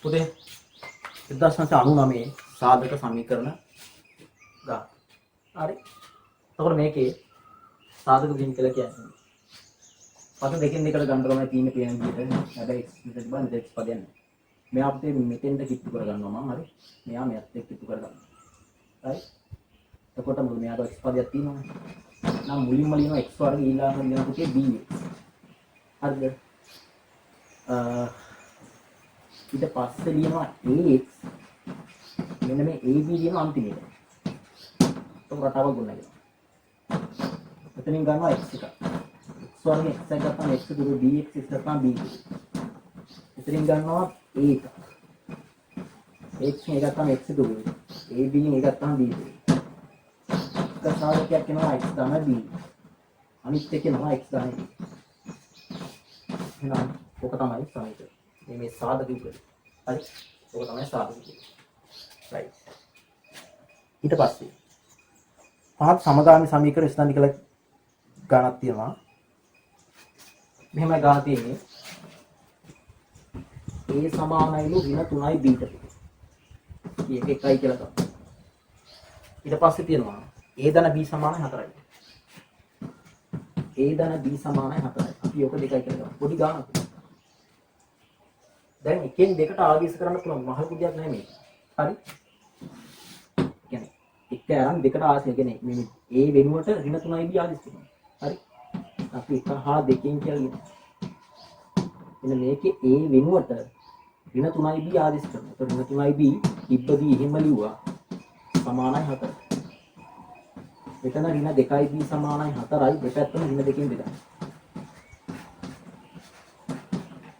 පුතේ 1999 සාධක සමීකරණ ගන්න. හරි. එතකොට මේකේ සාධක දෙන්න කියලා කියන්නේ. පද දෙකෙන් දෙකට ගන්න තමයි තියෙන කියන විදිහට. හැබැයි x විදිහට බලන්න x පදයක් නැහැ. මෙයා අපිට මෙතෙන්ට කිට්ටු කර ගන්නවා මම. හරි. මෙයා මෙයත් එක්ක කිට්ටු කර ගන්නවා. හරි. එතකොට මොකද මෙයාට x පදයක් තියෙනවනේ. නම් මුලින්ම ලියනවා x වර්ග ඊළඟට ලියන පුතේ bx. හරිද? ඊට පස්සේ ලියනවා ax. මෙන්න මේ ab ලියන අන්තිමේට. ඒක රටාවක් ගොඩනගනවා. එතනින් ගන්නවා x එක. x වර්ගයෙන් x එක ගත්තාම x දුර bx x ගත්තාම b. එතනින් ගන්නවා a එක. x එක ගත්තාම x දුර. ab එක ගත්තාම b. එක සාධකයක් වෙනවා x ධන b. අනිත් එකේ නම x ධන b. එහෙනම් ඔක තමයි සමීකරණය. මේ සාධක විදිහට. හරි. ඔක තමයි සාධක විදිහට. right. ඊට පස්සේ පහත් සමගාමී සමීකරණ ස්ථානික කියලා ගණක් තියෙනවා. මෙහෙමයි ගන්න තියෙන්නේ. a සමානයිලු ඍණ 3යි b ට. මේක එකයි කියලා ගන්න. ඊට පස්සේ තියෙනවා a ධන b සමානයි 4යි. a ධන b සමානයි 4යි. අපි ඔක දෙකයි කියලා ගන්න. පොඩි ගානක්. දැන් එකෙන් දෙකට ආදේශ කරන්න පුළුවන් මහ ලොකු දෙයක් නෙමෙයි මේක. හරි? කියන්නේ එක අරන් දෙකට ආදේශ කියන්නේ මේ a වෙනුවට ඍණ 3යි b ආදේශ කරනවා. හරි? අපි එක හා දෙකෙන් කියලා ලියනවා. එන්න මේකේ a වෙනුවට ඍණ 3යි b ආදේශ කරනවා. ඒක ඍණ 3යි b ඉබ්බදී එහෙම ලිව්වා සමානයි 4. මෙතන ඍණ 2යි b සමානයි 4යි දෙපැත්තම ඍණ 2කින් බෙදන්න.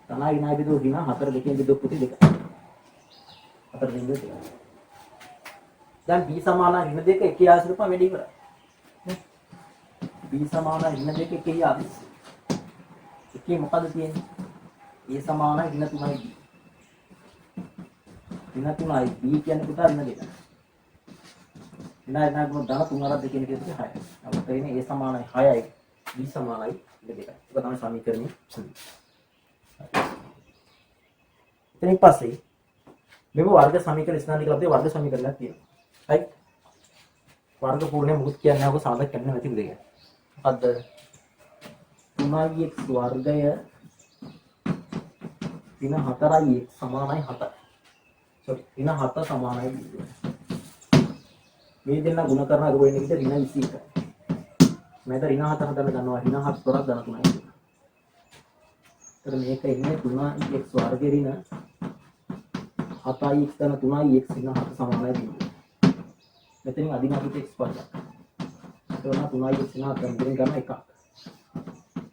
තනයි ඍණයි බෙදුව ඍණ 4 2කින් බෙදුව පුතේ 2. 4 බිඳුව 2. දැන් b සමානයි ඍණ 2 එකේ ආදේශ කරපුවා වැඩි ඉවරයි. b සමානයි ඍණ 2 එකේ ආදේශ. එකේ මොකද තියෙන්නේ? a සමානයි ඍණ 3යි b. ඍණ 3යි b කියන්නේ පුතා ඍණ 2. ඍණ ගුණ ධන 3 අරක් දෙකෙන් කියන්නේ 6යි. අපිට එන්නේ a සමානයි 6යි b සමානයි ඍණ 2යි. ඒක තමයි සමීකරණය. එතනින් පස්සේ මෙව වර්ග සමීකරණ ස්ථානික කියලා අපේ වර්ග සමීකරණයක් තියෙනවා. right? වර්ග පූර්ණය මුකුත් කියන්නේ නැහැ. ඔක සාධක කියන්නේ නැති දෙයක්. මොකද්ද? 3x වර්ගය ඍණ 4යි x සමානයි 7යි. sorry ඍණ 7 සමානයි 2. මේ දෙන්න ගුණ කරන අර වෙන විදිහට ඍණ 21යි. මම ඍණ 7 හදන්න ගන්නවා ඍණ 7 තොරක් ධන 3යි. එතකොට මේක ඉන්නේ 3x වර්ගය ඍණ 7යි x ධන 3යි x ඍණ 7 සමානයි 2. මෙතනින් අදින අපිට x පදයක්. එතකොට 3යි x ඍණ 7 මෙතනින් ගන්න එකක්.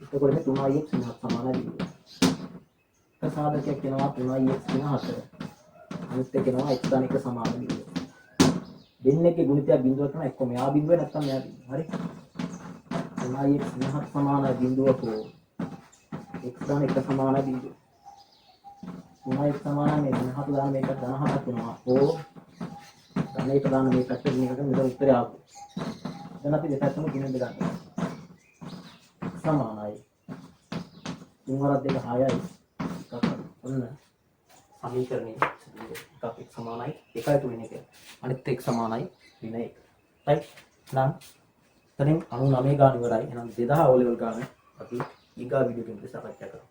එතකොට මේ 3යි x ඍණ 7 සමානයි 2. එක සාධකයක් වෙනවා 3යි x ඍණ 7. අනිත් එක වෙනවා x ධන 1 සමානයි 2. දෙන්නේගේ ගුණිතය බිඳුව තමයි එක්ක මෙහා බිඳුව නැත්නම් මෙහා බිඳුව. හරි? 3යි x ඍණ 7 සමානයි බිඳුව හෝ x ධන 1 සමානයි බිඳුව. 3යි x සමානයි මේ ඍණ 7 දාන මේක ධන 7ක් වෙනවා. හෝ ධන 1 දාන මේක පැත්තට මේකට මෙතන උත්තරය ආපු. දැන් අපි දෙපැත්තම ගුණෙන් බෙදන්න. සමානයි 3 වරක් 2 6යි. ඔන්න සමීකරණේ එකක් x සමානයි 1යි 3 එක. අනිත් x සමානයි ඍණ 1. right? නම් එතනින් 99 ගාන ඉවරයි. එහෙනම් 2000 O level ගාන අපි ඊගා වීඩියෝ එකකින් සාකච්ඡා කරමු.